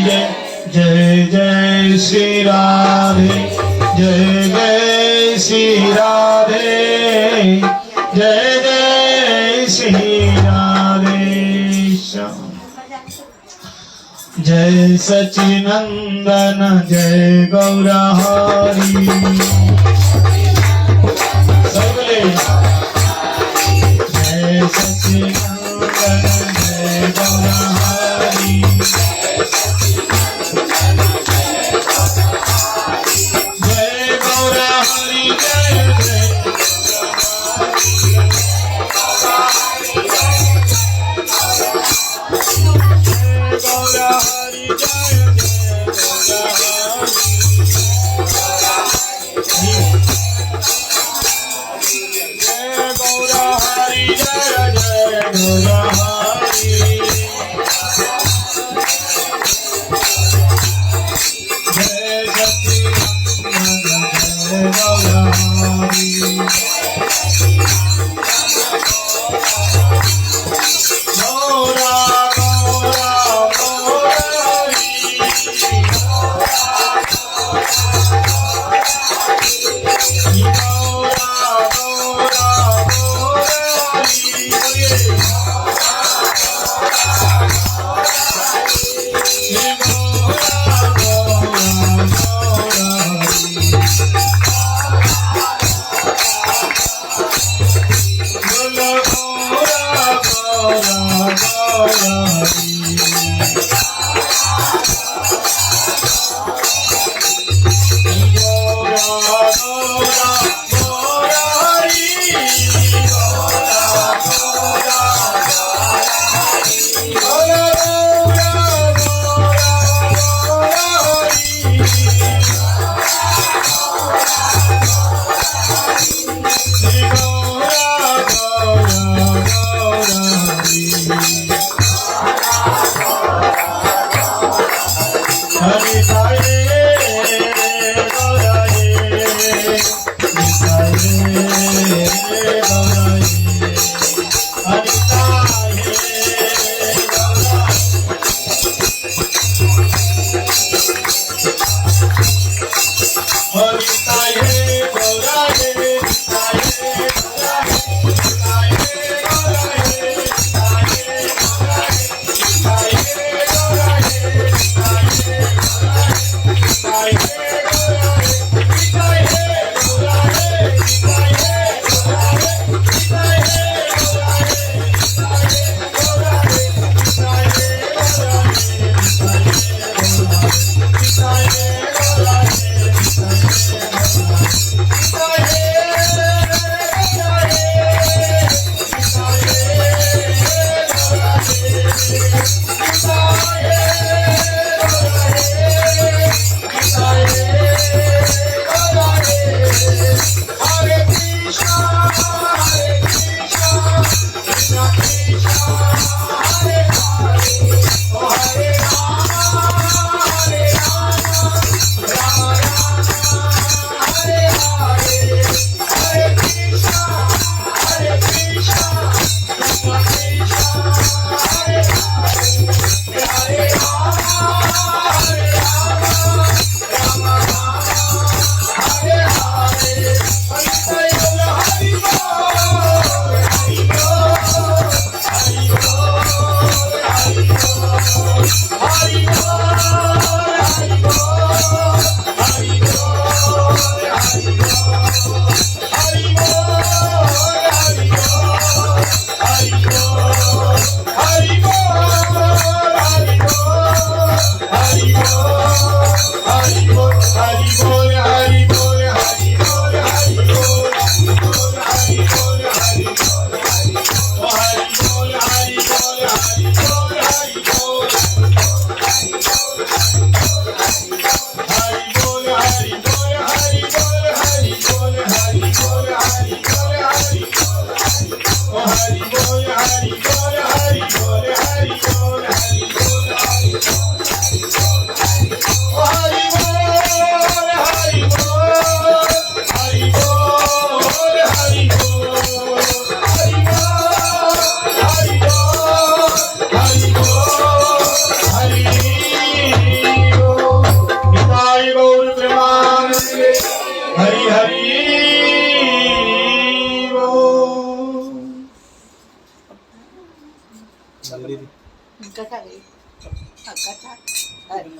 जय जय जय श्री राधे जय जय श्री राधे जय जय श्री राधे जय सच्चिनंदन जय गौरहरि सबले जय सच्चिनंदन जय गौरहरि जय गौरहरि जय जय गौरहरि जय जय गौरहरि जय जय गौरहरि जय सच्चिदानंद जय गौरहरि गौरा गौरा गौरहरि गौरा गौरा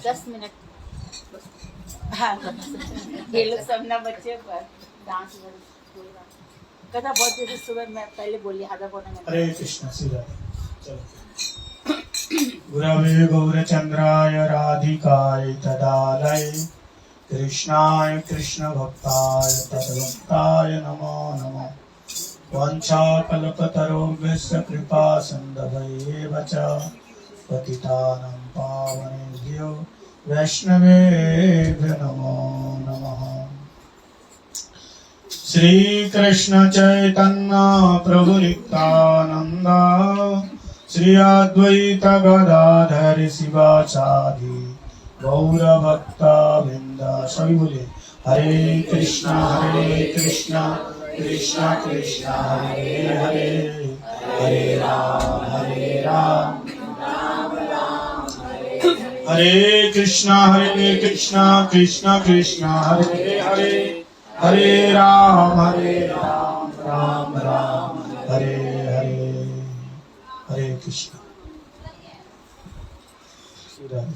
10 मिनट। हाँ, ये लोग सब ना बच्चे पर डांस कथा बहुत देर से सुबह मैं पहले बोली आधा पौना घंटा। हरे कृष्ण सीधा चलो। गुरवे गौरचंद्राय राधिकाय तदालय कृष्णाय कृष्ण भक्ताय तद्भक्ताय नमो नमः। वाञ्छाकल्पतरुभ्यश्च कृपा सिन्धुभ्येव च पतितानां पावनेभ्यो वैष्णवेभ्यो नमो नमः। श्री कृष्ण चैतन्य प्रभु नित्यानंद श्री अद्वैत गदाधर शिवाचार्य गौर भक्ता वृंद। सभी बोले हरे कृष्णा कृष्णा कृष्णा हरे हरे हरे राम हरे कृष्णा कृष्णा कृष्णा हरे हरे हरे राम राम राम हरे हरे हरे कृष्ण।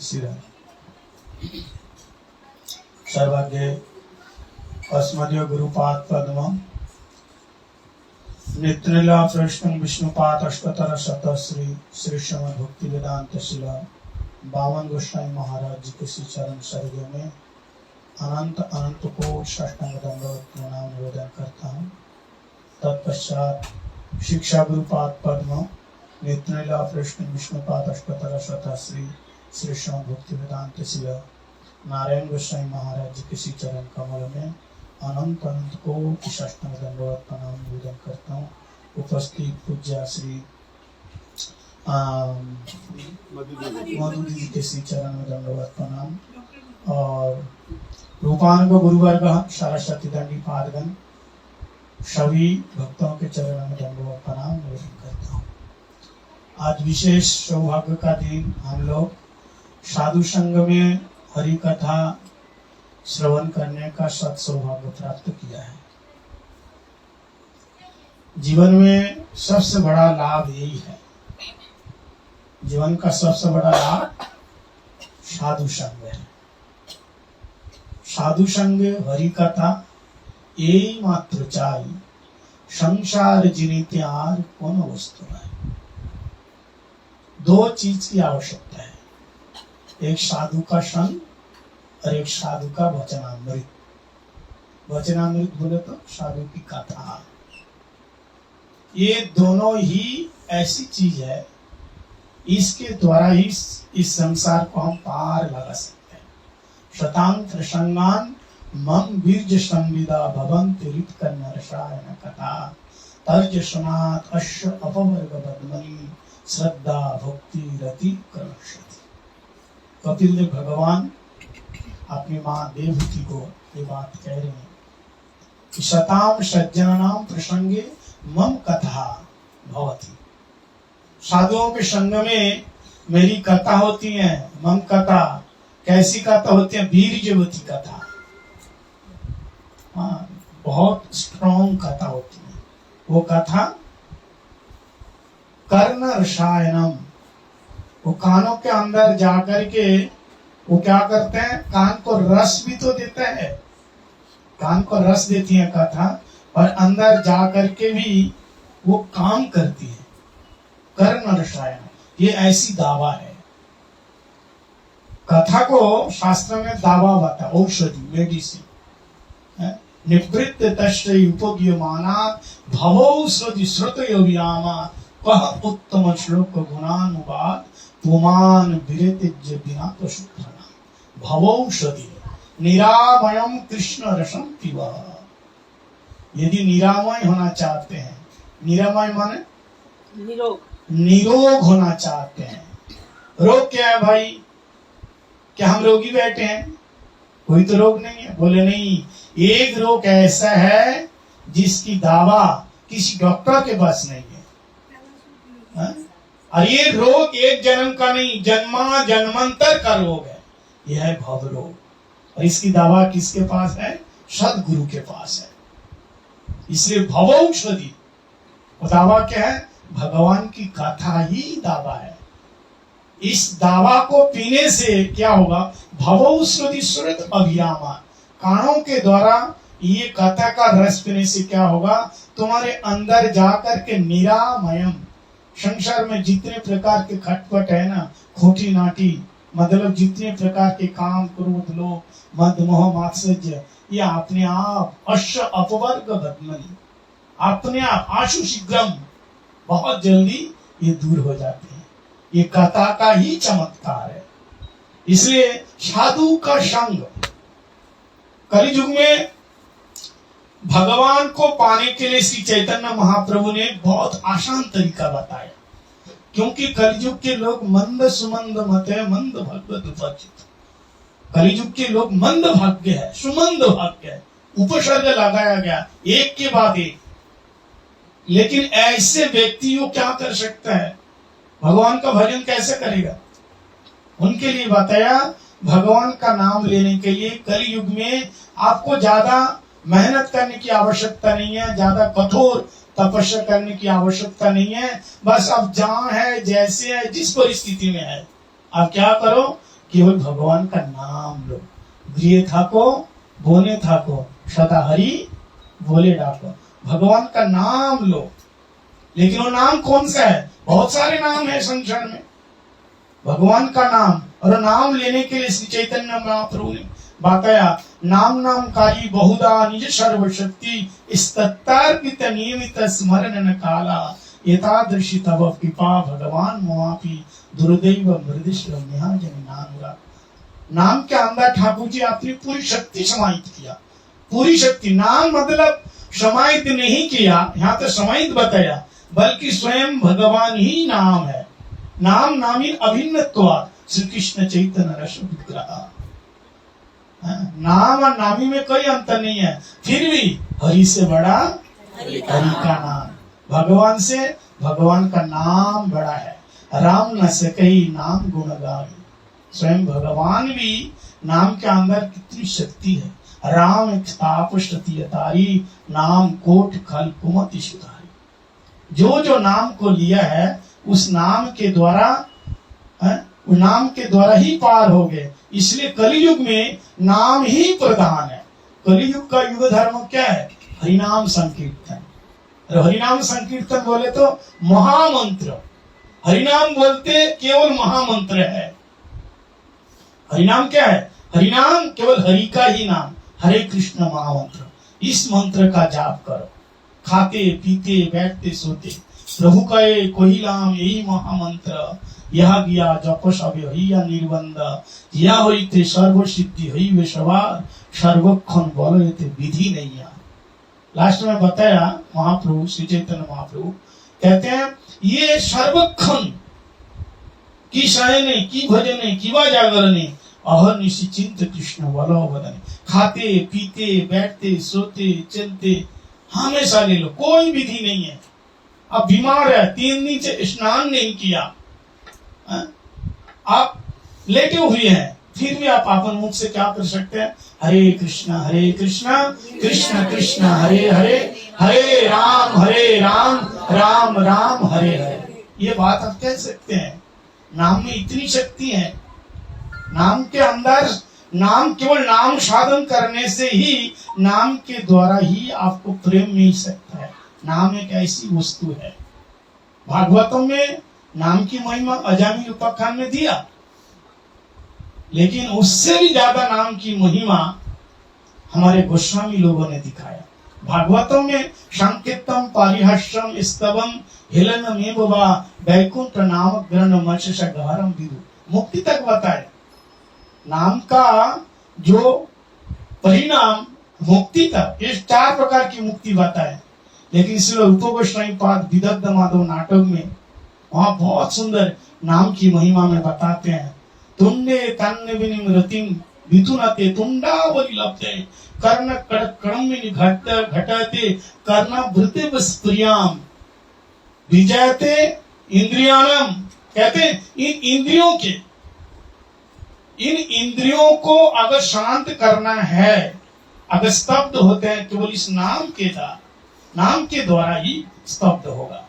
श्री सर्वज्ञ अस्मदीय गुरुपाद पद्म नित्यलीला प्रश्न विष्णुपाद अष्टोत्तर शत श्री श्री श्रीमद् भक्ति वेदांत शिला बावन गोस्वामी महाराज जी के श्री चरण सर्गे में अनंत अनंत को साष्टांग दंडवत प्रणाम निवेदन करता हूँ। तत्पश्चात शिक्षा गुरुपाद पद्म नित्यलीला प्रश्न विष्णुपाद अष्टोत्तर शत श्री श्री श्रीमद् भक्ति वेदांत शिला नारायण गोस्वामी महाराज जी के श्री चरण कमल में अनंत अनंत को साष्टांग दंडवत प्रणाम निवेदन करता हूँ। उपस्थित पूज्य श्री मधु दीदी के श्री चरण में दंडवत प्रणाम और रूपानुग गुरुवर्ग सरस्वती दंडी पादगण सभी भक्तों के चरणों में दंडवत प्रणाम निवेदन करता हूँ। आज विशेष सौभाग्य का दिन हम लोग साधु संघ में हरि कथा श्रवण करने का सत्सौभाग्य प्राप्त किया है। जीवन में सबसे बड़ा लाभ यही है, जीवन का सबसे बड़ा लाभ साधु संग है। साधु संग हरि कथा यही मात्र चाहिए। संसार जीने आर कौन वस्तु है। दो चीज की आवश्यकता है, एक साधु का संग और एक साधु का वचनामृत। वचनामृत बोले तो साधु की कथा। ये दोनों ही ऐसी चीज है, इसके द्वारा ही इस संसार को हम पार लगा सकते हैं। शतांत्र संगान मम वीर्य संविदा भवन्ति ऋतकर्ण रसायन कथा तर्ज सुनात अश्व अपवर्ग बदमनी श्रद्धा भक्ति रति कर्षति। कपिल देव भगवान अपनी माँ देवहूति को ये बात कह रहे हैं कि शताम सज्जनानाम प्रसंगे मम कथा भवति। साधुओं के संग में मेरी कथा होती है। मम कथा कैसी कथा होती है? वीर्यवती कथा। हाँ, बहुत स्ट्रॉन्ग कथा होती है वो कथा। कर्ण रसायनम, वो कानों के अंदर जाकर के वो क्या करते हैं? कान को रस भी तो देता है, कान को रस देती है कथा, और अंदर जा करके भी वो काम करती है। कर्ण रसायन, ये ऐसी दावा है। कथा को शास्त्र में दावा बता, औषधि, मेडिसिन। निवृत्त तस्य उपगीयमाना भवौषधि श्रुतयोगियामा कह उत्तम श्लोक गुणानुवाद पुमान विरतिज्य बिना तो शुक्रना भवौषधि निरामयम कृष्ण रसम पिबा। यदि निरामय होना चाहते हैं, निरामय माने निरोग होना चाहते हैं। रोग क्या है भाई? क्या हम रोगी बैठे हैं? कोई तो रोग नहीं है। बोले नहीं, एक रोग ऐसा है जिसकी दावा किसी डॉक्टर के पास नहीं है। और ये रोग एक जन्म का नहीं, जन्मा जन्मांतर का रोग है। यह है भव रोग, और इसकी दावा किसके पास है? सदगुरु के पास है। इसलिए भवौषधि, वो दावा क्या है? भगवान की कथा ही दावा है। इस दावा को पीने से क्या होगा? भवौ श्रुति सुरत अभिरामा, कानों के द्वारा ये कथा का रस पीने से क्या होगा? तुम्हारे अंदर जाकर के निरामयम, संसार में जितने प्रकार के खटपट है ना, खोटी नाटी, मतलब जितने प्रकार के काम, क्रोध, लोभ, मद, मोह, मात्सर्य, ये अपने आप अश्व अपवर्ग बदमनी, अपने आप आशु शीघ्रम, बहुत जल्दी ये दूर हो जाते हैं। ये कथा का ही चमत्कार है। इसलिए साधु का संग, कलियुग में भगवान को पाने के लिए श्री चैतन्य महाप्रभु ने बहुत आसान तरीका बताया, क्योंकि कलियुग के लोग मंद सुमंद मते मंद भगवत उपचित, कलियुग के लोग मंद भाग्य है, सुमंद भाग्य है, उपसर्ग लगाया गया एक के बाद एक। लेकिन ऐसे व्यक्तियों क्या कर सकता है? भगवान का भजन कैसे करेगा? उनके लिए बताया, भगवान का नाम लेने के लिए कलियुग में आपको ज्यादा मेहनत करने की आवश्यकता नहीं है, ज्यादा कठोर तपस्या करने की आवश्यकता नहीं है। बस आप जहां है, जैसे है, जिस परिस्थिति में है, आप क्या करो? केवल भगवान का नाम लो। गृह थाको बोने थाको, सदा हरि बोले डाको, भगवान का नाम लो। लेकिन वो नाम कौन सा है? बहुत सारे नाम है संसार में, भगवान का नाम, और नाम लेने के लिए श्री चैतन्य महाप्रभु ने बताया, नाम नाम कारी बहुधा निज सर्वशक्ति स्तत्तार्पित नियमित स्मरण न काला एतादृशी तव कृपा भगवान मोहापि दुर्दैव मृदिश्र जन नानुरा। नाम के अंदर ठाकुर जी अपनी पूरी शक्ति समाहित किया, पूरी शक्ति। नाम मतलब समाहित नहीं किया, यहाँ तो समाहित बताया, बल्कि स्वयं भगवान ही नाम है। नाम नामी अभिन्नत्वात् श्री कृष्ण चैतन्य रस विग्रह। नाम और नामी में कोई अंतर नहीं है, फिर भी हरि से बड़ा हरि का नाम, भगवान से भगवान का नाम बड़ा है। राम न सकई नाम गुण गावी, स्वयं भगवान भी नाम के अंदर कितनी शक्ति है। राम ताप तारी नाम कोट खल कुमति सुधारी। जो जो नाम को लिया है उस नाम के द्वारा नाम के द्वारा ही पार हो गए। इसलिए कलियुग में नाम ही प्रधान है। कलियुग का युग धर्म क्या है? हरिनाम संकीर्तन। और हरिनाम संकीर्तन बोले तो महामंत्र, हरिनाम बोलते केवल महामंत्र है। हरिनाम क्या है? हरिनाम केवल हरि का ही नाम, हरे कृष्ण महामंत्र। इस मंत्र का जाप करो, खाते पीते बैठते सोते प्रभु कहे कोहिलाम, यही महामंत्र। यह गया जप सब हइया निर्बंध, यह होइते सर्व सिद्धि हइवे सवार, सर्वक्षण बलयते विधि नहीं। लास्ट में बताया महाप्रभु श्री चैतन्य महाप्रभु कहते हैं, ये सर्वक्षण की शयने की भजने की वा जागरणे अहर निश्चिंत कृष्ण बलो बदने। खाते पीते बैठते सोते चलते हमेशा ले लो, कोई विधि नहीं है। अब बीमार है, 3 दिन से स्नान नहीं किया, आप लेटे हुए हैं, फिर भी आप अपन मुख से क्या कर सकते हैं? हरे कृष्णा कृष्ण कृष्ण हरे हरे, हरे राम राम राम हरे हरे। ये बात आप कह सकते हैं। नाम में इतनी शक्ति है। नाम के अंदर, नाम केवल नाम साधन करने से ही, नाम के द्वारा ही आपको प्रेम मिल सकता है। नाम एक ऐसी वस्तु है। भागवतों में नाम की महिमा अजामिल उपाख्यान में दिया, लेकिन उससे भी ज्यादा नाम की महिमा हमारे गोस्वामी लोगों ने दिखाया। भागवतों में संकीर्तन पारिहास्यम स्तवम हेलनमेव वा वैकुंठ नाम ग्रहण मत्स्य गहरम विदु, मुक्ति तक बताए। नाम का जो परिणाम मुक्ति तक, ये 4 प्रकार की मुक्ति बताए। लेकिन इसलिए रूप गोस्वामी पाद विदग्ध माधव नाटक में वहां बहुत सुंदर नाम की महिमा में बताते हैं। तुंडे तन्न विनिमृतिम वितुनते तुंडावली लभते कर्ण कडमिनि घटते कर्ण भृते प्रियाम विजयते इंद्रियाणम। कहते इन इंद्रियों को अगर शांत करना है, अगर स्तब्ध होते हैं, केवल इस नाम के द्वारा ही स्तब्ध होगा।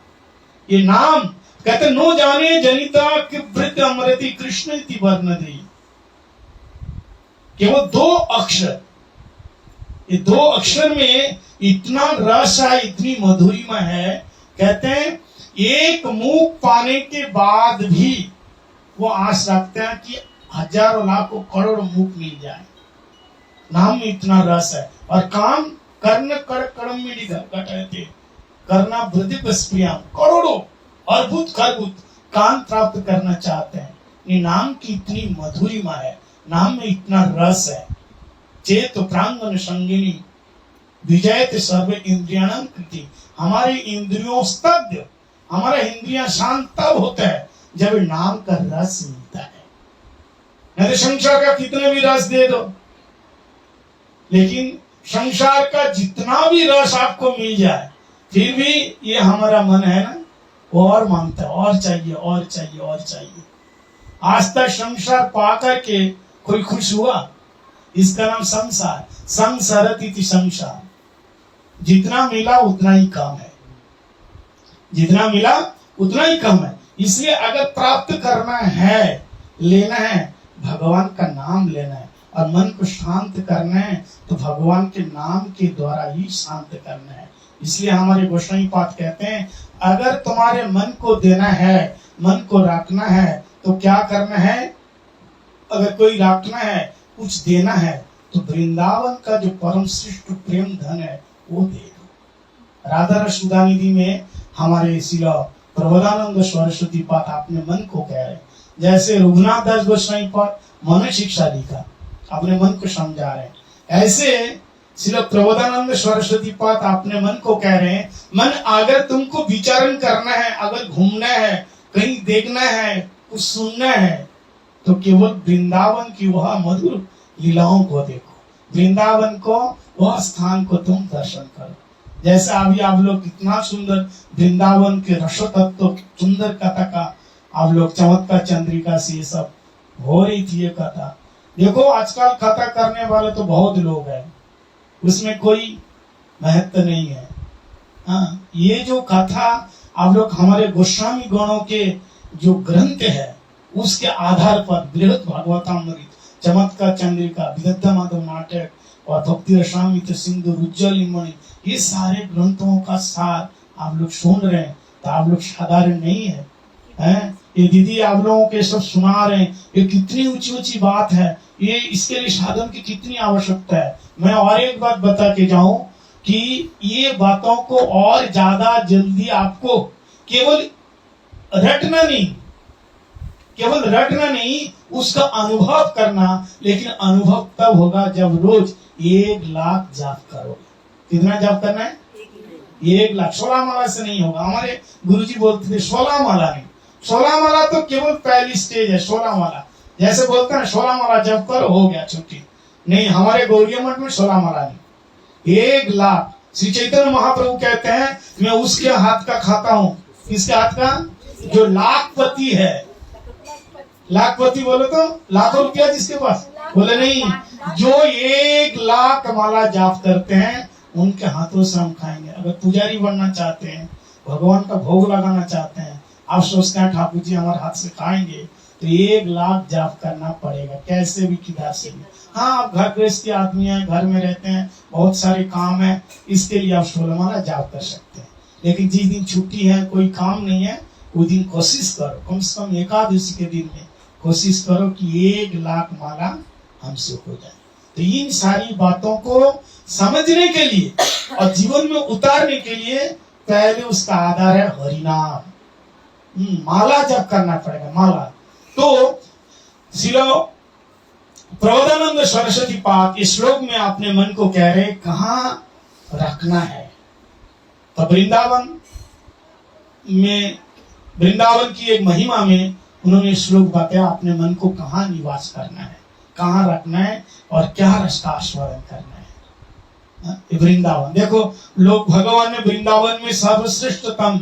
ये नाम कहते नो जाने जनिता कि वृद्ध अमृति कृष्ण इति वर्णदे। केवल 2 अक्षर, ये 2 अक्षर में इतना रस है, इतनी मधुरिमा है। कहते हैं एक मुख पाने के बाद भी वो आस रखते हैं कि हजारों लाखों करोड़ों मुख मिल जाए। नाम में इतना रस है। और काम कर्ण कर कर्म में घटाते करना वृद्धि प्रिया, करोड़ों अद्भुत खरबुत काम प्राप्त करना चाहते हैं। ये नाम की इतनी मधुरिमा है, नाम में इतना रस है। चेत प्रांगण संगिनी विजयते सर्व इंद्रियाणाम कृति। हमारे इंद्रियों स्तब्ध, हमारा इंद्रियां शांत तब होता है जब नाम का रस मिलता है। नहीं तो संसार का कितने भी रस दे दो, लेकिन संसार का जितना भी रस आपको मिल जाए, फिर भी ये हमारा मन है ना, वो और मांगता है, और चाहिए और चाहिए और चाहिए। आज तक संसार पा करके कोई खुश हुआ? इसका नाम संसार, संसारत इति संसार। जितना मिला उतना ही कम है, जितना मिला उतना ही कम है। इसलिए अगर प्राप्त करना है, लेना है, भगवान का नाम लेना है और मन को शांत करना है तो भगवान के नाम के द्वारा ही शांत करना है। इसलिए हमारे गोस्वामी पाद कहते हैं अगर तुम्हारे मन को देना है, मन को रखना है तो क्या करना है? अगर कोई रखना है, कुछ देना है तो वृंदावन का जो परम श्रेष्ठ प्रेम धन है वो दे दो। राधा रसुदा निधि में हमारे शिला प्रबोधानंद सरस्वती पाद अपने मन को कह रहे हैं, जैसे रघुनाथ दास गोस्वामी पाद मन शिक्षा लिखा, अपने मन को समझा रहे हैं, ऐसे श्रील प्रबोधानंद सरस्वती पाद अपने मन को कह रहे हैं मन अगर तुमको विचारण करना है, अगर घूमना है, कहीं देखना है, कुछ सुनना है तो केवल वृंदावन की वह मधुर लीलाओं को देखो, वृंदावन को, वह स्थान को तुम दर्शन करो। जैसे अभी आप लोग कितना सुंदर वृंदावन के रस तत्व सुंदर कथा का आप लोग चमत्कार चंद्रिका से ये सब हो रही थी ये कथा। देखो आजकल कथा करने वाले तो बहुत लोग हैं, उसमें कोई महत्व नहीं है। हाँ, ये जो कथा आप लोग हमारे गोस्वामी गणों के जो ग्रंथ है उसके आधार पर बृहद भागवतामृत, चमत्कार चंद्रिका, विदग्ध माधव नाटक और भक्ति रसामृत सिंधु, उज्जवल मणि, ये सारे ग्रंथों का सार आप लोग सुन रहे हैं तो आप लोग साधारण नहीं है, हैं? ये दीदी आप लोगों के सब सुना रहे हैं, ये कितनी ऊंची ऊंची बात है, ये इसके लिए साधन की कितनी आवश्यकता है। मैं और एक बात बता के जाऊं कि ये बातों को और ज्यादा जल्दी आपको केवल रटना नहीं, केवल रटना नहीं, उसका अनुभव करना। लेकिन अनुभव तब होगा जब रोज 1 लाख जाप करोगे। कितना जाप करना है? 1 लाख। 16 माला से नहीं होगा। हमारे गुरुजी बोलते थे 16 माला नहीं, 16 माला तो केवल पहली स्टेज है। 16 माला जैसे बोलते हैं 16 माला जप करो हो गया छुट्टी, नहीं, हमारे गौड़िया मठ में 16 माला नहीं, 1 लाख। श्री चैतन्य महाप्रभु कहते हैं मैं उसके हाथ का खाता हूँ। किसके हाथ का? जो लाखपति है। लाखपति बोले तो लाखों रुपया जिसके पास, बोले नहीं, जो 1 लाख माला जाप करते हैं उनके हाथों से हम खाएंगे। अगर पुजारी बनना चाहते हैं, भगवान का भोग लगाना चाहते हैं, आप सोचते हैं ठाकुर जी हमारे हाथ से खाएंगे, तो 1 लाख जाप करना पड़ेगा, कैसे भी किधर से भी। हाँ, आप घर गृहस्थी आदमी हैं, घर में रहते हैं, बहुत सारे काम है, इसके लिए आप 16 माला जाप कर सकते हैं। लेकिन जिस दिन छुट्टी है, कोई काम नहीं है, उस दिन कोशिश करो, कम से कम एकादशी के दिन में कोशिश करो कि 1 लाख माला हमसे हो जाए। तो इन सारी बातों को समझने के लिए और जीवन में उतारने के लिए पहले उसका आधार है हरिनाम। माला जप करना पड़ेगा, माला। तो श्रील प्रबोधानंद सरस्वती पाद इस श्लोक में अपने मन को कह रहे कहाँ रखना है। तो वृंदावन में, वृंदावन की एक महिमा में उन्होंने श्लोक बताया अपने मन को कहाँ निवास करना है, कहाँ रखना है और क्या रस का आस्वादन करना है। वृंदावन देखो, लोग भगवान ने वृंदावन में सर्वश्रेष्ठतम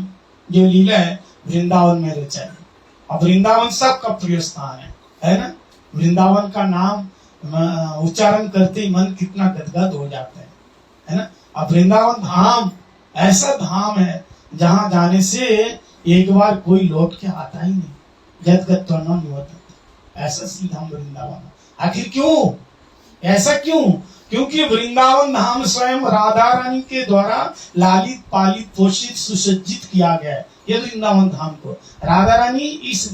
जो लीला है वृंदावन में रचाई। अब वृंदावन सबका प्रिय स्थान है ना। वृंदावन का नाम उच्चारण करते ही मन कितना गदगद हो जाता है ना। अब वृंदावन धाम ऐसा धाम है जहां जाने से एक बार कोई लौट के आता ही नहीं, जद गत तो न होता। ऐसा श्रीधाम वृंदावन। आखिर क्यों, ऐसा क्यों? क्योंकि वृंदावन धाम स्वयं राधा रानी के द्वारा लालित पालित पोषित सुसज्जित किया गया है। ये वृंदावन धाम को राधा रानी इस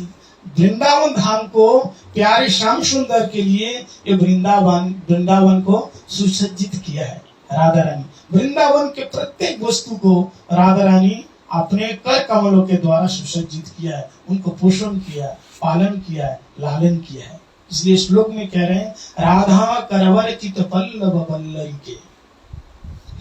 वृंदावन धाम को प्यारे श्याम सुंदर के लिए ये वृंदावन को सुसज्जित किया है। राधा रानी वृंदावन के प्रत्येक वस्तु को राधा रानी अपने कर कमलों के द्वारा सुसज्जित किया है, उनको पोषण किया, पालन किया है, लालन किया है। इसलिए श्लोक में कह रहे हैं राधा करवर चित पल्लव बल्लरी के।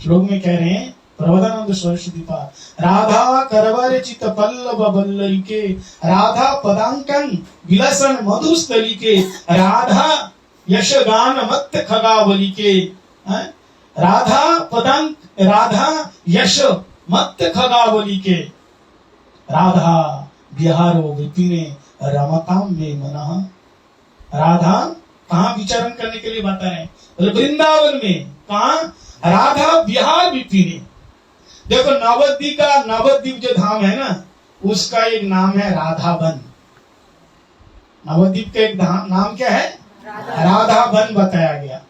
श्लोक में कह रहे हैं प्रबोधानंद सरस्वती पाद, राधा करवर चित पल्लव बल्लरी के, राधा पदांकन विलसन मधुस्थली के, राधा यश गान मत खगावली के। राधा पदांक, राधा यश मत खगावली के, राधा बिहारो विपिने रमताम में मनः। राधा कहाँ विचरण करने के लिए बता रहे हैं? वृंदावन में। कहाँ? राधा बिहार विपिने। देखो नवद्वीप जो धाम है ना, उसका एक नाम है राधावन। नवद्वीप का एक नाम क्या है? राधावन बताया गया।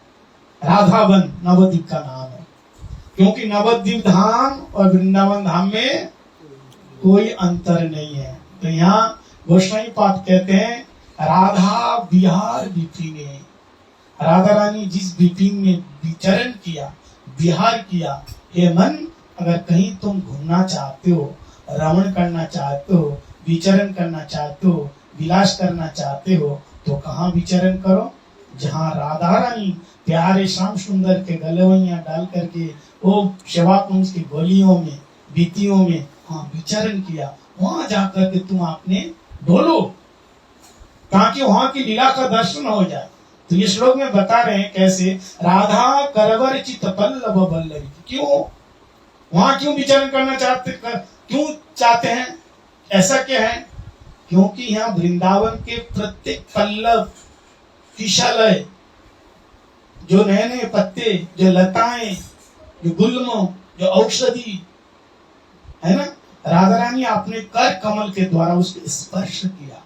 राधावन नवद्वीप का नाम है, क्योंकि नवद्वीप धाम और वृंदावन धाम में कोई अंतर नहीं है। तो यहाँ गोस्वामी पाद कहते हैं राधा बिहार विपिने। राधा रानी जिस विपिन में विचरण किया, विहार किया, हे मन, अगर कहीं तुम घूमना चाहते हो, रमण करना चाहते हो, विचरण करना चाहते हो, विलास करना चाहते हो, तो कहाँ विचरण करो? जहाँ राधा रानी प्यारे श्याम सुंदर के गलवैया डाल करके वो सेवा कुंज की गलियों में, बीतियों में हाँ विचरण किया, वहां जाकर के तुम आपने ढोलो, ताकि वहां की लीला का दर्शन हो जाए। तो ये श्लोक में बता रहे हैं कैसे राधा करवर चित पल्लव बल्लरी। क्यों वहां क्यों विचरण करना क्यों चाहते हैं? ऐसा क्या है? क्योंकि यहाँ वृंदावन के प्रत्येक पल्लव, किशालय, जो नए नए पत्ते, जो लताएं, जो गुल्म, जो औषधि है ना, राधा रानी अपने कर कमल के द्वारा उसको स्पर्श किया।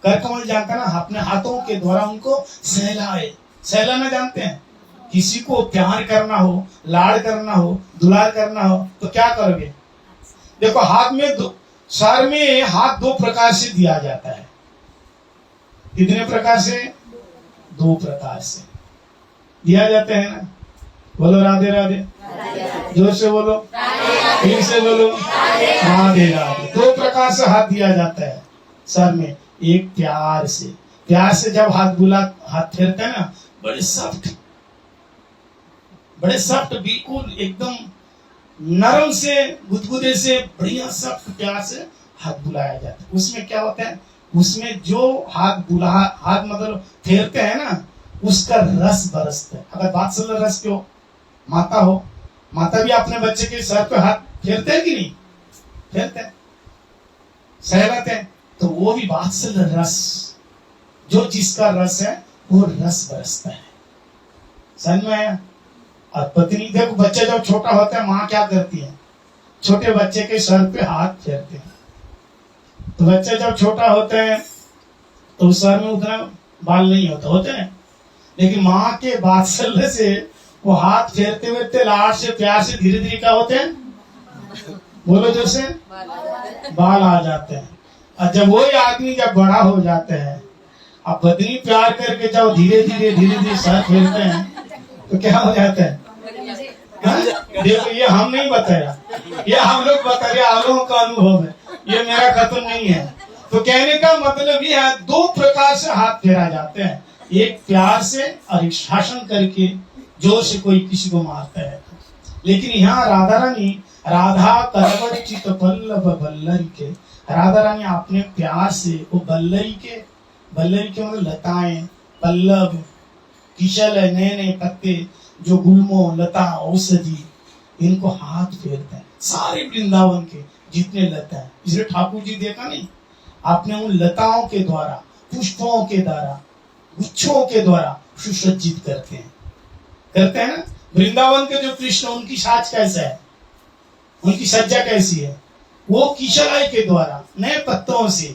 कर कमल जानता ना, अपने हाथों के द्वारा उनको सहलाए। सहलाना जानते हैं? किसी को प्यार करना हो, लाड़ करना हो, दुलार करना हो तो क्या करोगे? देखो हाथ में सर में हाथ दो प्रकार से दिया जाता है। कितने प्रकार से? दो प्रकार से दिया जाते हैं ना। बोलो राधे राधे, जोर से बोलो, फिर से बोलो राधे राधे। दो प्रकार से हाथ दिया जाता है सर में। एक प्यार से जब हाथ फेरते हैं ना, बड़े सॉफ्ट बिल्कुल एकदम नरम से, गुदगुदे से, बढ़िया सख्त प्यार से हाथ बुलाया जाता है। उसमें क्या होता है? उसमें जो हाथ मतलब फेरते हैं ना, उसका रस बरसता है। अगर वात्सल्य रस क्यों, माता हो, माता भी अपने बच्चे के सर पे हाथ फेरते हैं कि नहीं? फेरते हैं, सहलाते हैं। तो वो भी वात्सल्य रस, जो जिसका रस है वो रस बरसता है। समझ में आया? और पत्नी, देखो बच्चा जब छोटा होता है, माँ क्या करती है? छोटे बच्चे के सर पे हाथ फेरते हैं। तो बच्चा जब छोटा होता है तो सर में उतना बाल नहीं होते हैं, लेकिन माँ के वात्सल्य से वो हाथ फेरते हुए लाड से, प्यार से धीरे धीरे क्या होते हैं? बोलो जोर से, बाल आ जाते हैं। और जब वही आदमी जब बड़ा हो जाते हैं, अब पत्नी प्यार करके जब धीरे धीरे सर फेरते हैं तो क्या हो जाता है? देखो ये हम नहीं बताया, ये हम लोग बता रहे, आप लोगों का अनुभव है, ये मेरा कथन नहीं है। तो कहने का मतलब ये है, दो प्रकार से हाथ फेरा जाते हैं। एक प्यार से और एक शासन करके, जोर से कोई किसी को मारता है। लेकिन यहाँ राधा रानी राधा करवर चित पल्लव बल्लरी के, राधा रानी अपने प्यार से वो बल्लरी के मतलब लताएं, पल्लव, किशल, नए नए पत्ते, जो गुल्मो, लता, औषधि, इनको हाथ फेरते हैं। सारे वृंदावन के जितने लता है, इसलिए ठाकुर जी देखा नहीं, आपने उन लताओं के द्वारा, पुष्पों के द्वारा, गुच्छों के द्वारा सुसज्जित करते हैं ना। वृंदावन के जो कृष्ण, उनकी साज कैसा है, उनकी सज्जा कैसी है? वो किशलाई के द्वारा नए पत्तों से,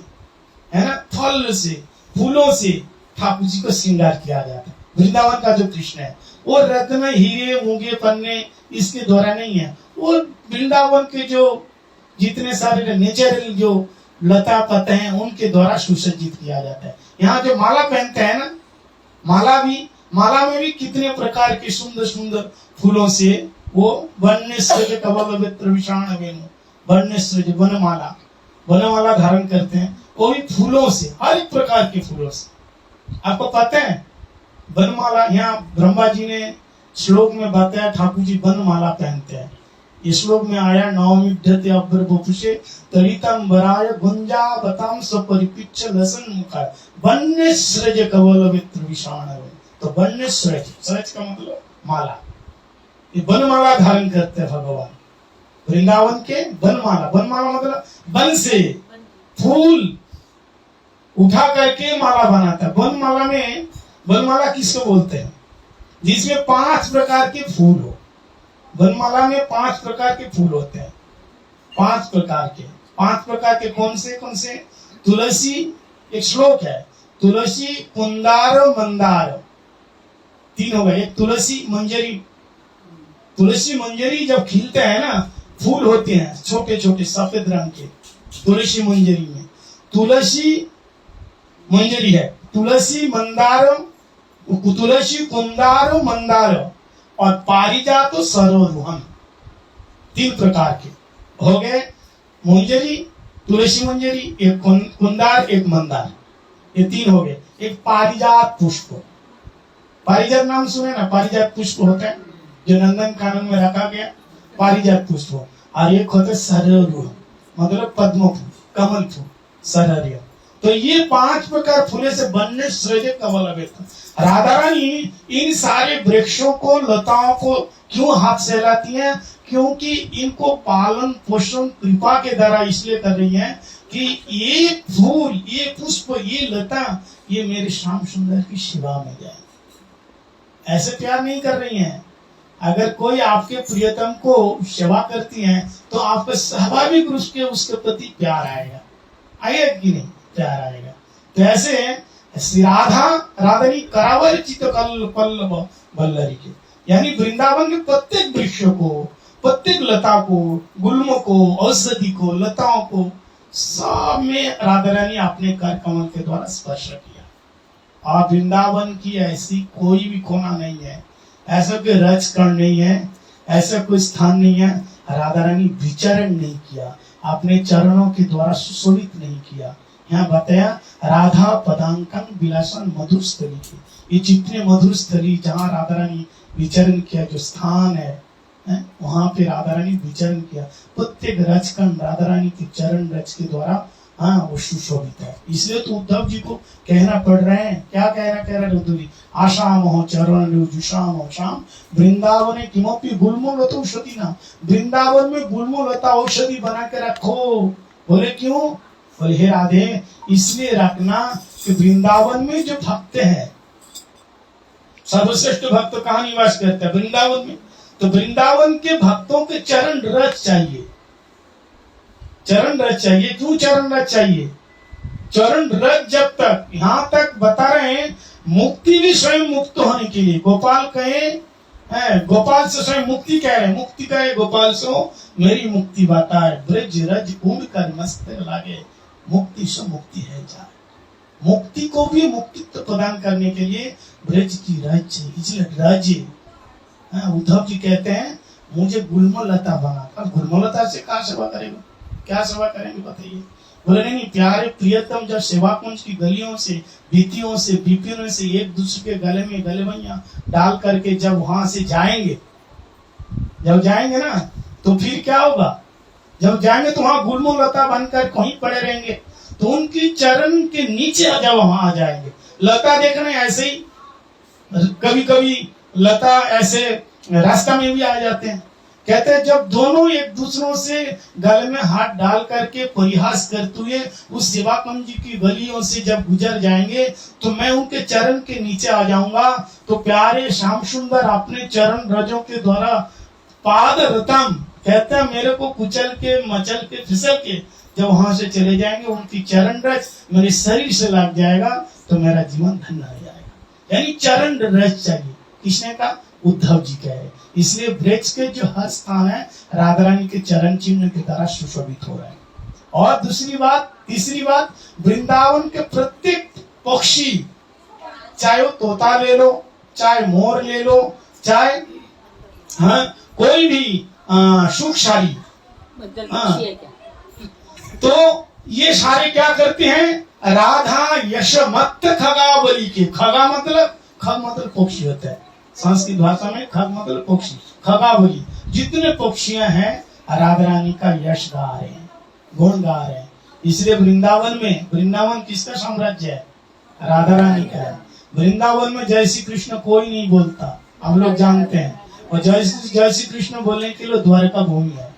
है ना, फल से, फूलों से ठाकुर जी को श्रृंगार किया जाता है। वृंदावन का जो कृष्ण है वो रत्न, हीरे, मूंगे, पन्ने इसके द्वारा नहीं है। वो वृंदावन के जो जितने सारे नेचुरल जो लता पत्ते हैं उनके द्वारा सुसज्जित किया जाता है। यहाँ जो माला पहनते हैं ना, माला में भी कितने प्रकार के सुंदर सुंदर फूलों से वो वन्यस्रज कवल वित्र विषाण वेणु, वन्यस्रज वनमाला धारण करते हैं, वो भी फूलों से, हर एक प्रकार के फूलों से। आपको पता है वनमाला, यहाँ ब्रह्मा जी ने श्लोक में बताया ठाकुर जी वनमाला पहनते हैं। इस श्लोक में आया नवमी ढते अब्र बपुषे तरितम वराय गुंजा बताम सपरिपिच्छ लसन मुखा वन्य स्रज कवल वित्र विषाण। तो वन्य स्रज, स्रज का मतलब माला, ये वनमाला धारण करते हैं भगवान वृंदावन के। वनमाला मतलब वन से फूल उठा करके माला बनाता है। वनमाला किसको बोलते हैं? जिसमें 5 प्रकार के फूल हो। वनमाला में 5 प्रकार के फूल होते हैं। 5 प्रकार के कौन से? तुलसी, एक श्लोक है, तुलसी, कुंदार, मंदार, 3 हो गए। एक तुलसी मंजरी जब खिलते हैं ना, फूल होते हैं छोटे छोटे सफेद रंग के, तुलसी मंजरी में तुलसी मंजरी है। तुलसी कुंदार मंदार और पारिजात सरोरुहम, 3 प्रकार के हो गए। मंजरी, तुलसी मंजरी, एक कुंदार, एक मंदार, ये 3 हो गए। एक पारिजात पुष्प, पारिजात नाम सुने ना, पारिजात पुष्प होता है जो नंदन कानन में रखा गया, पारिजात पुष्प। और एक होता है सरोरुह, मतलब पद्म फूल, कमल फूल, सररिया। तो ये 5 प्रकार फूले से बनने सृज कमल अवेत। राधा रानी इन सारे वृक्षों को, लताओं को क्यों हाथ सहलाती हैं? क्योंकि इनको पालन पोषण कृपा के द्वारा इसलिए कर रही हैं कि ये फूल, ये पुष्प, ये लता, ये मेरे श्याम सुंदर की सेवा में जाए। ऐसे प्यार नहीं कर रही हैं। अगर कोई आपके प्रियतम को सेवा करती हैं तो आपको स्वाभाविक रूप से उसके प्रति प्यार आएगा कि नहीं? प्यार आएगा। तो ऐसे श्री राधानी करावल चित पल्लव वल्लरी के, यानी वृंदावन के प्रत्येक वृक्ष को, प्रत्येक लता को, गुल्म को, औषधि को, लताओं को, सब में राधा रानी अपने कर कमल के द्वारा स्पर्श किया। और वृंदावन की ऐसी कोई भी कोना नहीं है, ऐसा कोई रच कण नहीं है, ऐसा कोई स्थान नहीं है राधा रानी विचरण नहीं किया, अपने चरणों के द्वारा सुशोभित नहीं किया। यहाँ बताया राधा पदांकन विलासन मधुर स्थली की, ये जितने मधुर स्थली जहाँ राधा रानी विचरण किया, जो स्थान है वहां पे राधा रानी विचरण किया। प्रत्येक रचकन राधा रानी के चरण रच के द्वारा वो सुशोभित है। इसलिए तो उद्धव जी को कहना पड़ रहे हैं, क्या कह रहे उद्धव जी? आशा मोह चरण जुषाम शाम वृंदावन किमपि गुल्मो लता औषधि ना, वृंदावन में गुल्मो लता औषधि बना के रखो। बोले क्यों? बोले हे राधे, इसलिए रखना कि वृंदावन में जो भक्त हैं, सर्वश्रेष्ठ भक्त कहाँ निवास करते हैं? वृंदावन में। तो वृंदावन के भक्तों के चरण रज चाहिए। क्यों चरण रज चाहिए? चरण रज जब तक, यहाँ तक बता रहे हैं, मुक्ति भी स्वयं मुक्त होने के लिए। गोपाल कहे, गोपाल से स्वयं मुक्ति कह रहे हैं, मुक्ति कहे गोपाल सो मेरी मुक्ति बताए, ब्रज रज उड़ कर मस्त लागे, मुक्ति से मुक्ति है जाए। मुक्ति को भी मुक्तित्व प्रदान करने के लिए ब्रज की रज, इसलिए रज। उद्धव जी कहते हैं मुझे गुल्मलता बना। अब गुल्मलता से क्या सेवा करेगा? क्या सेवा करेंगे बताइए? बोले नहीं, प्यारे प्रियतम जब सेवा कुंज की गलियों से, बीतियों से, बीपियों से एक दूसरे के गले में गलेबैया डाल करके जब वहां से जाएंगे ना, तो फिर क्या होगा? जब जाएंगे तो वहां गुल्मलता बनकर कहीं पड़े रहेंगे, तो उनकी चरण के नीचे आ जाओ, वहां आ जाएंगे। लता देखना ऐसे ही, कभी कभी लता ऐसे रास्ता में भी आ जाते हैं। कहते हैं जब दोनों एक दूसरों से गले में हाथ डाल करके परिहास करते हुए उस सेवा कुंज की गलियों से जब गुजर जाएंगे, तो मैं उनके चरण के नीचे आ जाऊंगा। तो प्यारे श्याम सुंदर अपने चरण रजों के द्वारा पाद रतम, कहता है मेरे को कुचल के मचल के फिसल के जब वहां से चले जाएंगे, उनकी चरण रज मेरे शरीर से लग जाएगा तो मेरा जीवन धन्य हो जाएगा। यानी चरण रज चाहिए। किसने कहा? उद्धव जी कह रहे। इसलिए वृक्ष के जो हर स्थान है राधा रानी के चरण चिन्ह की तरह सुशोभित हो रहे हैं। और दूसरी बात, तीसरी बात, वृंदावन के प्रत्येक पक्षी, चाहे वो तोता ले लो, चाहे मोर ले लो, चाहे कोई भी सुखशाली, तो ये सारे क्या करते हैं? राधा यशमत्त खगावली के, खगा मतलब खग मतलब पक्षी होता है संस्कृत भाषा में, खग मतलब पक्षी, खगावली जितने पक्षियां हैं राधा रानी का यश गा रहे हैं, गुण गा रहे हैं। इसलिए वृंदावन में, वृंदावन किसका साम्राज्य है? राधा रानी का है। वृंदावन में जय श्री कृष्ण कोई नहीं बोलता, हम लोग जानते हैं। और जय श्री कृष्ण बोलने के लिए द्वारका भूमि है,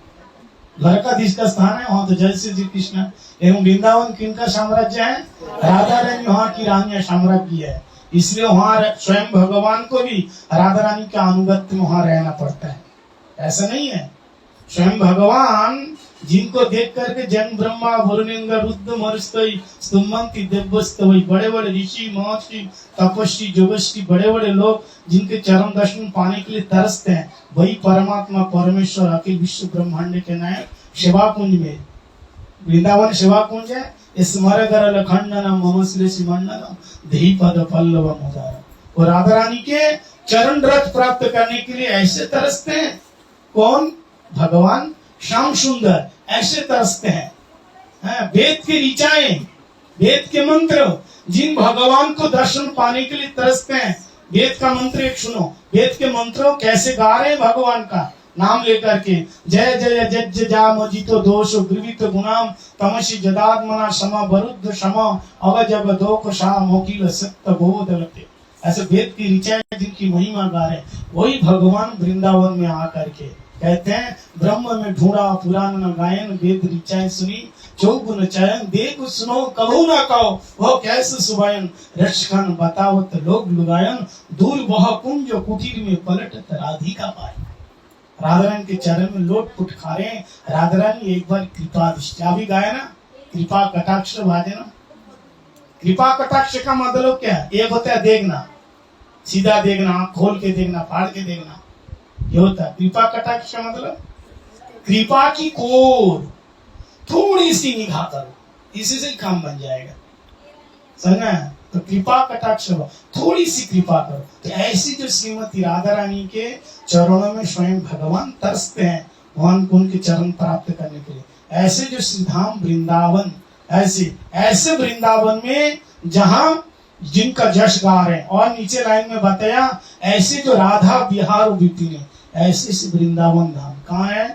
द्वारकाधीश का स्थान है, वहाँ तो जय श्री कृष्ण। एवं वृंदावन किनका साम्राज्य है? राधा रानी वहाँ की रानी साम्राज्य है। इसलिए वहाँ स्वयं भगवान को भी राधा रानी के अनुगत्य में वहाँ रहना पड़ता है। ऐसा नहीं है, स्वयं भगवान जिनको देख करके जन ब्रह्मा वरुणेन्द्र रुद्र मरुस्तई स्तुमंती देवस्तवई, बड़े बड़े ऋषि महर्षि तपस्वी जोगस्वी बड़े बड़े लोग जिनके चरण दर्शन पाने के लिए तरसते हैं, वही परमात्मा परमेश्वर अखिल विश्व ब्रह्मांड के नायक सेवा कुंज में, वृंदावन सेवा कुंज है। स्मर कर खंडन मम श्री मंडन देहि पद पल्लव मुदार। और राधा रानी के चरण रथ प्राप्त करने के लिए ऐसे तरसते हैं। कौन? भगवान श्याम सुंदर ऐसे तरसते हैं। वेद के ऋचाएं, वेद के मंत्र, जिन भगवान को दर्शन पाने के लिए तरसते हैं। वेद का मंत्र एक सुनो, वेद के मंत्रों कैसे गा रहे हैं भगवान का नाम लेकर के। जय जय जज जामजितो दोष ग्रीवित गुणाम तमसी जदात्मना समा वरुद्ध समा अवजब दोक सा मोकिल सत्य बोधलते। ऐसे वेद की ऋचाएं जिनकी महिमा गा रहे, वही भगवान वृंदावन में आकर के कहते हैं ब्रह्म में ढूंढा पुराण न गायन, वेद ऋचाएं सुनी चौगुन चयन, देख सुनो कहो ना कहो वह कैसे सुबायन, रक्षखन बतावत लोग लुगायन, दूर वह कुंज कुटीर में पलटत राधिका पाए। राधा रानी के चरण में लोट पुट खा रहे हैं। राधा रानी एक बार कृपा दृष्टि भी गाया ना, कृपा कटाक्ष भाजे ना। कृपा कटाक्ष का मतलब क्या है? एक होता है देखना, सीधा देखना, खोल के देखना, फाड़ के देखना, ये होता है कृपा कटाक्ष का मतलब। कृपा की कोर थोड़ी सी निगाह करो, इसी से काम बन जाएगा, समझना है? तो कृपा कटाक्ष थोड़ी सी कृपा करो। तो ऐसी जो श्रीमती राधा रानी के चरणों में स्वयं भगवान तरसते हैं भगवान को उनके चरण प्राप्त करने के लिए। ऐसे जो श्रीधाम वृंदावन, ऐसे वृंदावन में जहां जिनका जश गा रहे हैं। और नीचे लाइन में बताया ऐसे जो राधा बिहार विपिन, ऐसे वृंदावन धाम कहाँ है?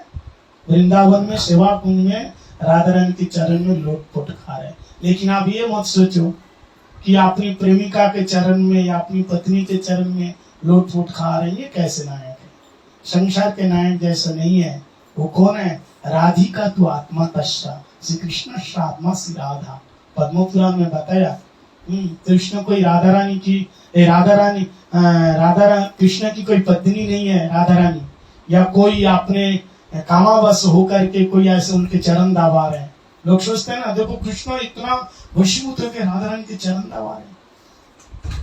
वृंदावन में सेवा कुंज में राधा रानी के चरण में लोटपोट खा रहे हैं। लेकिन आप ये मत सोचो कि अपनी प्रेमिका के चरण में या अपनी पत्नी के चरण में लोटपोट खा रहे हैं, ये कैसे नायक है? संसार के नायक जैसा नहीं है। वो कौन है? राधिका तू आत्मा तस्सा, श्री कृष्ण आत्मा श्री राधा। पद्म पुराण में बताया कृष्ण कोई राधा रानी की कृष्ण की कोई पत्नी नहीं है राधा रानी, या कोई अपने कामावश होकर के कोई ऐसे उनके चरण दबा रहे हैं। लोग सोचते हैं ना, देखो कृष्ण इतना वशीभूत होकर राधा रानी के चरण दबा रहे हैं।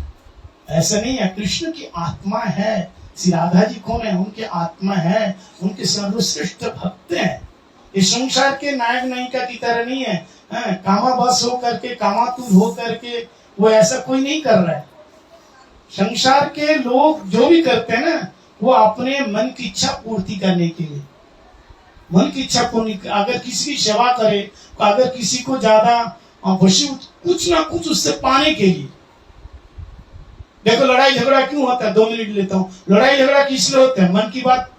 ऐसा नहीं है, कृष्ण की आत्मा है। श्री राधा जी कौन है? उनके आत्मा है, उनके सर्वश्रेष्ठ भक्त हैं। इस संसार के नायक नायिका की तरह नहीं है, कामावश होकर के, कामातुर होकर के वो ऐसा कोई नहीं कर रहा है। संसार के लोग जो भी करते हैं ना, वो अपने मन की इच्छा पूर्ति करने के लिए, मन की इच्छा पूर्ति, अगर किसी की सेवा करे, अगर किसी को ज्यादा कुछ ना कुछ उससे पाने के लिए। देखो लड़ाई झगड़ा क्यों होता है? 2 मिनट लेता हूँ। लड़ाई झगड़ा किस लिए होता है? मन की बात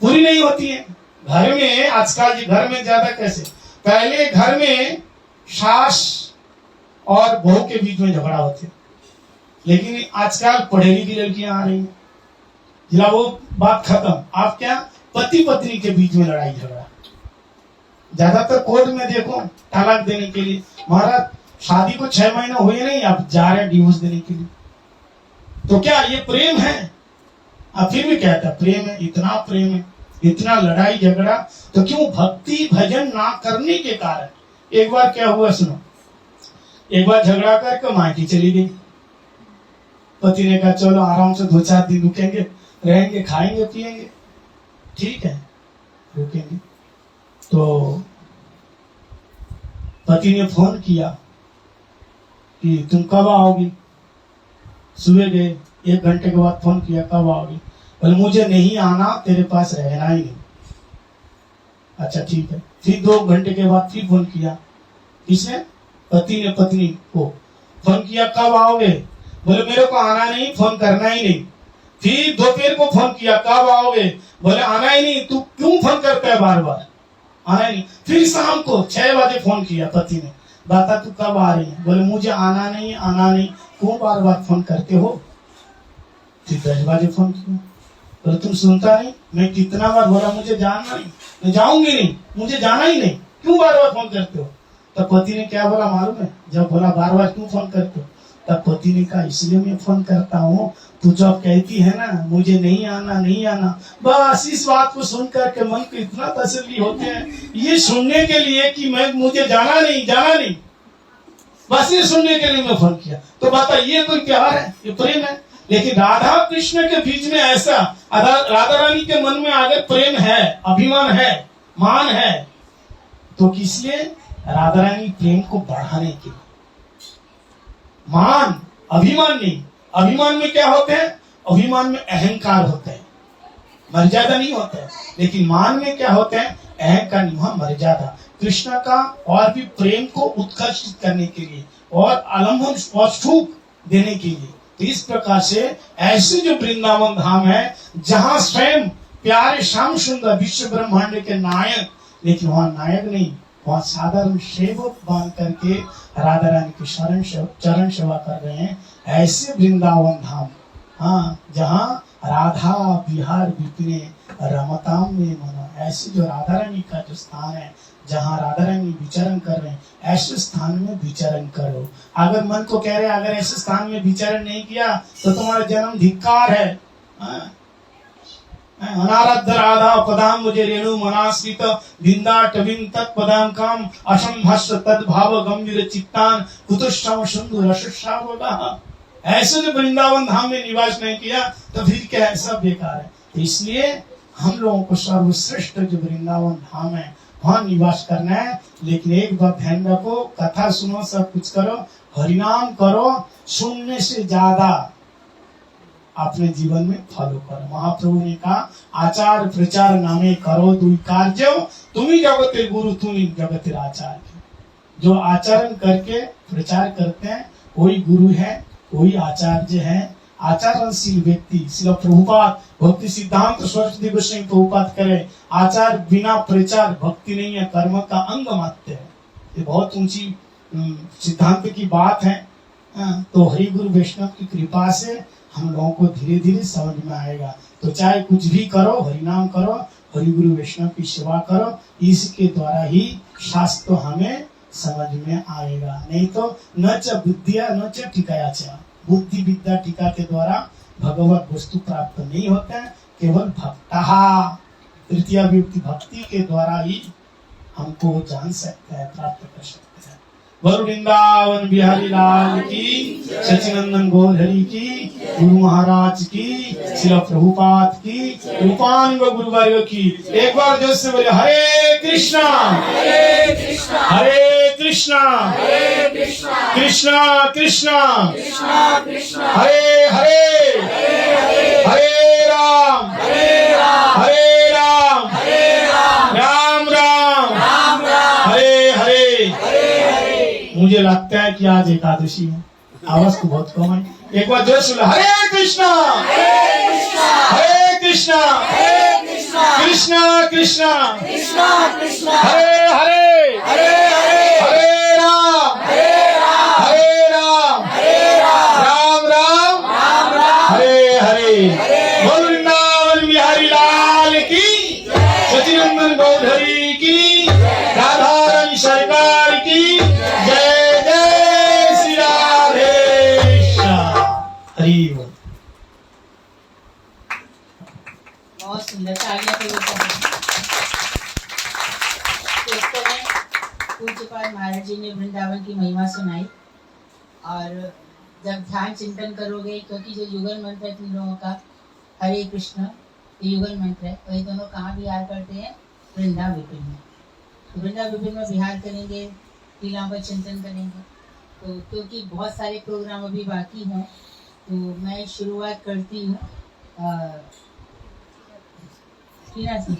पूरी नहीं होती है। घर में आजकल घर में ज्यादा कैसे, पहले घर में सास और बहू के बीच में झगड़ा होते, लेकिन आजकल पढ़े लिखी लड़कियां आ रही हैं, जिला वो बात खत्म। आप क्या पति पत्नी के बीच में लड़ाई झगड़ा, ज्यादातर कोर्ट में देखो तलाक देने के लिए। महाराज शादी को 6 महीने हुए नहीं, आप जा रहे डिवोर्स देने के लिए। तो क्या ये प्रेम है? अब फिर भी कहता प्रेम है, इतना प्रेम है। इतना लड़ाई झगड़ा, तो क्यों? भक्ति भजन ना करने के कारण। एक बार क्या हुआ सुनो, एक बार झगड़ा करके मायके चली गई। पति ने कहा चलो आराम से 2-4 दिन रुकेंगे, रहेंगे, खाएंगे पिएंगे, ठीक है रुकेंगे। तो पति ने फोन किया कि तुम कब आओगी? सुबह गए, 1 घंटे के बाद फोन किया कब आओगी? बोले मुझे नहीं आना, तेरे पास रहना ही नहीं। अच्छा ठीक है। फिर 2 घंटे के बाद फिर फोन किया। किसने? पति ने पत्नी को फोन किया कब आओगे? बोले मेरे को आना नहीं, फोन करना ही नहीं। फिर दोपहर को फोन किया कब आओगे? बोले आना ही नहीं, तू क्यों फोन करता है बार बार, आना ही नहीं। फिर शाम को 6 बजे फोन किया पति ने, बता तू कब आ रही है? बोले मुझे आना नहीं, आना नहीं, क्यों बार बार फोन करते हो? फिर 10 बजे फोन किया, बोले तुम सुनता नहीं, मैं कितना बार बोला मुझे जाना नहीं, मैं जाऊंगी नहीं, मुझे जाना ही नहीं, क्यों बार बार फोन करते हो? तब पति ने क्या बोला मालूम है? जब बोला बार बार क्यों फोन करते हो, तब पति ने कहा इसलिए मैं फोन करता हूँ, तू जो कहती है ना मुझे नहीं आना नहीं आना, बस इस बात को सुनकर के मन को इतना तसल्ली होते हैं, ये सुनने के लिए कि मैं मुझे जाना नहीं जाना नहीं, बस ये सुनने के लिए मैं फोन किया। तो बता ये कोई प्यार है? ये प्रेम है? लेकिन राधा कृष्ण के बीच में ऐसा, राधा रानी के मन में अगर प्रेम है, अभिमान है, मान है, तो किस लिए? राधा रानी प्रेम को बढ़ाने के लिए। मान, अभिमान नहीं। अभिमान में क्या होते हैं? अभिमान में अहंकार होते हैं, मर्यादा नहीं होता है। लेकिन मान में क्या होते हैं? अहंकार नहीं, वहां मर्यादा। कृष्ण का और भी प्रेम को उत्कर्षित करने के लिए और आलम्बन और सुख देने के लिए। तो इस प्रकार से ऐसे जो वृंदावन धाम है, जहां स्वयं प्यारे श्याम सुंदर विश्व ब्रह्मांड के नायक, लेकिन वहां नायक नहीं, वहां साधारण सेवक बन करके राधा रानी की चरण सेवा कर रहे हैं। ऐसे वृंदावन धाम, हाँ, जहाँ राधा बिहार विपिने रमताम में मना, ऐसे जो राधा रानी का जो स्थान है, जहाँ राधा रानी विचरण कर रहे हैं, ऐसे स्थान में विचरण करो। अगर मन को कह रहे अगर ऐसे स्थान में विचरण नहीं किया तो तुम्हारा जन्म धिक्कार है। अनाराध्य राधा पदाम मुझे रेणु मनाश्रित बिंदा टविन तत्पदाम काम असंभस्व तद्भाव गंभीर चित्तान कुतुष्टम सिंधु रसश्रावगा। ऐसे जो वृंदावन धाम में निवास नहीं किया तो फिर क्या है? सब बेकार है। तो इसलिए हम लोगों को सर्वश्रेष्ठ जो वृंदावन धाम है वहां निवास करना है। लेकिन एक बात ध्यान रखो, कथा सुनो, सब कुछ करो, हरिनाम करो, सुनने से ज्यादा अपने जीवन में फॉलो करो। महाप्रभु ने कहा आचार प्रचार नामे करो दुई कार्य, तुम्ही जगते गुरु तुम्ही जगते आचार्य। जो आचरण करके प्रचार करते हैं वही गुरु है, वही आचार्य है। आचरणशील व्यक्ति, श्रील प्रभुपाद भक्ति सिद्धांत सरस्वती गोस्वामी प्रभुपाद करे, आचार बिना प्रचार भक्ति नहीं है, कर्म का अंग मात्र है। ये बहुत ऊंची सिद्धांत की बात है। तो हरि गुरु वैष्णव की कृपा से हम लोगों को धीरे धीरे समझ में आएगा। तो चाहे कुछ भी करो, हरिनाम करो, हरि गुरु वैष्णव की सेवा करो, इसके द्वारा ही शास्त्र हमें समझ में आएगा। नहीं तो न च बुद्धिया न च टिकाया च, बुद्धि विद्या टीका के द्वारा भगवत वस्तु प्राप्त नहीं होता है। केवल भक्तः, तृतीय व्यक्ति भक्ति के द्वारा ही हमको जान सकता है, प्राप्त कर सकता है। बोल वृंदावन बिहारी लाल की, सचिनंदन गौरहरि की, गुरु महाराज की, श्रील प्रभुपाद की, रूपानुग गुरुवर्य की। एक बार जोश से बोले हरे कृष्णा हरे कृष्णा हरे कृष्णा हरे कृष्णा कृष्णा कृष्णा कृष्णा कृष्णा हरे हरे हरे राम हरे राम हरे राम हरे राम राम राम राम राम हरे हरे। मुझे लगता है कि आज एकादशी है, आवाज को बहुत कम है। एक बार जोर से हरे कृष्णा हरे कृष्णा हरे कृष्णा हरे कृष्णा कृष्णा कृष्णा कृष्णा कृष्णा हरे हरे हरे हरे हरे राम हरे राम हरे राम राम राम राम राम हरे हरे। बोल वृंदावन बिहारी लाल की, सचिनंदन गौरहरि की, राधा रानी सरकार की जय। हरि बोल। बहुत सुंदर तालियां तो इस समय पूज्यपाद महाराज जी ने वृंदावन की महिमा सुनाई। और जब ध्यान चिंतन करोगे, क्योंकि जो युगल मंत्र है तुम लोगों का हरे कृष्ण ये युगल मंत्र है, वही दोनों कहाँ विहार करते हैं? वृंदा विपिन में। तो वृंदा विपिन में विहार करेंगे, लीलाओं का चिंतन करेंगे। तो क्योंकि बहुत सारे प्रोग्राम अभी बाकी हैं, तो मैं शुरुआत करती हूँ टीना से।